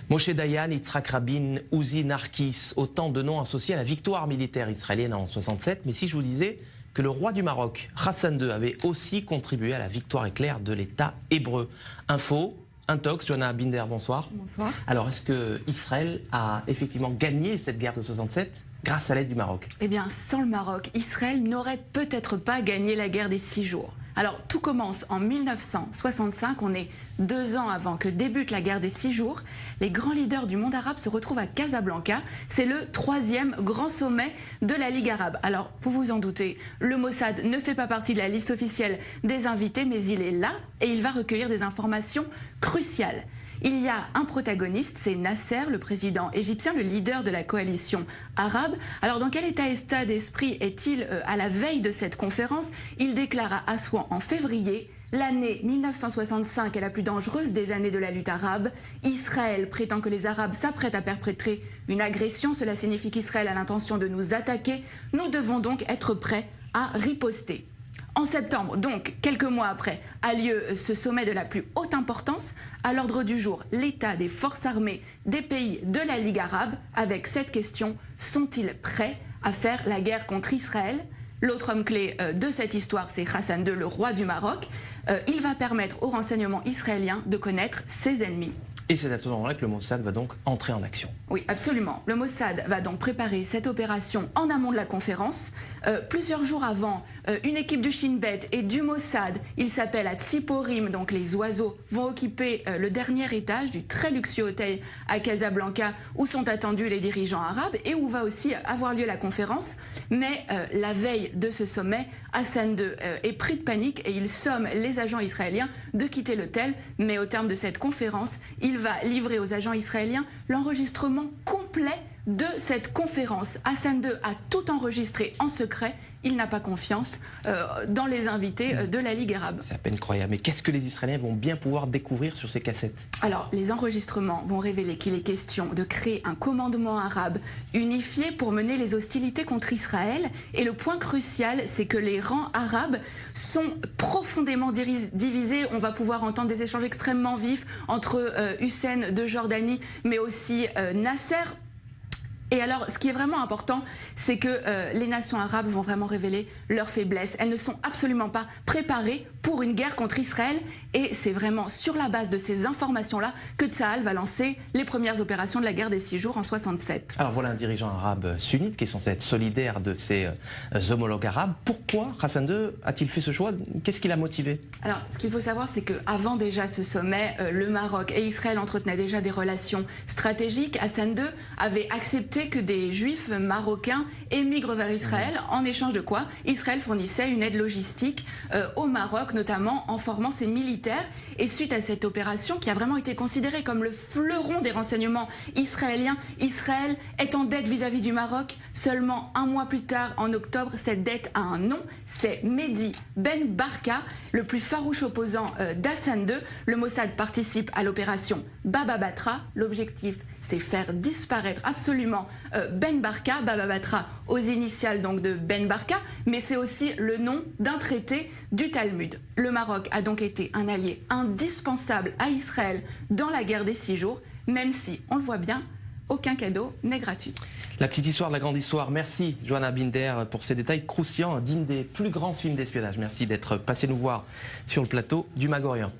Moshe Dayan, Yitzhak Rabin, Uzi Narkis, autant de noms associés à la victoire militaire israélienne en 67. Mais si je vous disais que le roi du Maroc, Hassan II, avait aussi contribué à la victoire éclair de l'État hébreu. Info, Intox, Johanna Binder, bonsoir. Bonsoir. Alors, est-ce que Israël a effectivement gagné cette guerre de 67 grâce à l'aide du Maroc? Eh bien, sans le Maroc, Israël n'aurait peut-être pas gagné la guerre des 6 jours. Alors, tout commence en 1965, on est 2 ans avant que débute la guerre des 6 jours. Les grands leaders du monde arabe se retrouvent à Casablanca. C'est le 3e grand sommet de la Ligue arabe. Alors, vous vous en doutez, le Mossad ne fait pas partie de la liste officielle des invités, mais il est là et il va recueillir des informations cruciales. Il y a un protagoniste, c'est Nasser, le président égyptien, le leader de la coalition arabe. Alors dans quel état d'esprit est-il à la veille de cette conférence? Il déclare à Assouan en février: l'année 1965 est la plus dangereuse des années de la lutte arabe. Israël prétend que les Arabes s'apprêtent à perpétrer une agression. Cela signifie qu'Israël a l'intention de nous attaquer. Nous devons donc être prêts à riposter. En septembre, donc quelques mois après, a lieu ce sommet de la plus haute importance. À l'ordre du jour, l'état des forces armées des pays de la Ligue arabe, avec cette question: sont-ils prêts à faire la guerre contre Israël? L'autre homme clé de cette histoire, c'est Hassan II, le roi du Maroc. Il va permettre aux renseignements israéliens de connaître ses ennemis. Et c'est à ce moment-là que le Mossad va donc entrer en action. Oui, absolument. Le Mossad va donc préparer cette opération en amont de la conférence. Plusieurs jours avant, une équipe du Shin Bet et du Mossad, il s'appelle à Tsiporim, donc les oiseaux, vont occuper le dernier étage du très luxueux hôtel à Casablanca où sont attendus les dirigeants arabes et où va aussi avoir lieu la conférence. Mais la veille de ce sommet, Hassan II est pris de panique et il somme les agents israéliens de quitter l'hôtel. Mais au terme de cette conférence, il va livrer aux agents israéliens l'enregistrement complet de cette conférence. Hassan II a tout enregistré en secret. Il n'a pas confiance dans les invités de la Ligue arabe. C'est à peine croyable. Mais qu'est-ce que les Israéliens vont bien pouvoir découvrir sur ces cassettes? Alors, les enregistrements vont révéler qu'il est question de créer un commandement arabe unifié pour mener les hostilités contre Israël. Et le point crucial, c'est que les rangs arabes sont profondément divisés. On va pouvoir entendre des échanges extrêmement vifs entre Hussein de Jordanie, mais aussi Nasser. Et alors, ce qui est vraiment important, c'est que les nations arabes vont vraiment révéler leurs faiblesses. Elles ne sont absolument pas préparées pour une guerre contre Israël. Et c'est vraiment sur la base de ces informations-là que Tsahal va lancer les premières opérations de la guerre des 6 jours en 67. Alors voilà un dirigeant arabe sunnite qui est censé être solidaire de ses homologues arabes. Pourquoi Hassan II a-t-il fait ce choix? Qu'est-ce qui l'a motivé? Alors, ce qu'il faut savoir, c'est qu'avant déjà ce sommet, le Maroc et Israël entretenaient déjà des relations stratégiques. Hassan II avait accepté que des juifs marocains émigrent vers Israël, en échange de quoi Israël fournissait une aide logistique au Maroc, notamment en formant ses militaires. Et suite à cette opération, qui a vraiment été considérée comme le fleuron des renseignements israéliens, Israël est en dette vis-à-vis du Maroc. Seulement un mois plus tard, en octobre, cette dette a un nom, c'est Mehdi Ben Barka, le plus farouche opposant d'Hassan II. Le Mossad participe à l'opération Baba Batra. L'objectif, c'est faire disparaître absolument Ben Barka, Baba Batra aux initiales donc de Ben Barka, mais c'est aussi le nom d'un traité du Talmud. Le Maroc a donc été un allié indispensable à Israël dans la guerre des 6 jours, même si, on le voit bien, aucun cadeau n'est gratuit. La petite histoire de la grande histoire. Merci Johanna Binder pour ces détails croustillants, dignes des plus grands films d'espionnage. Merci d'être passé nous voir sur le plateau du Mag Orient.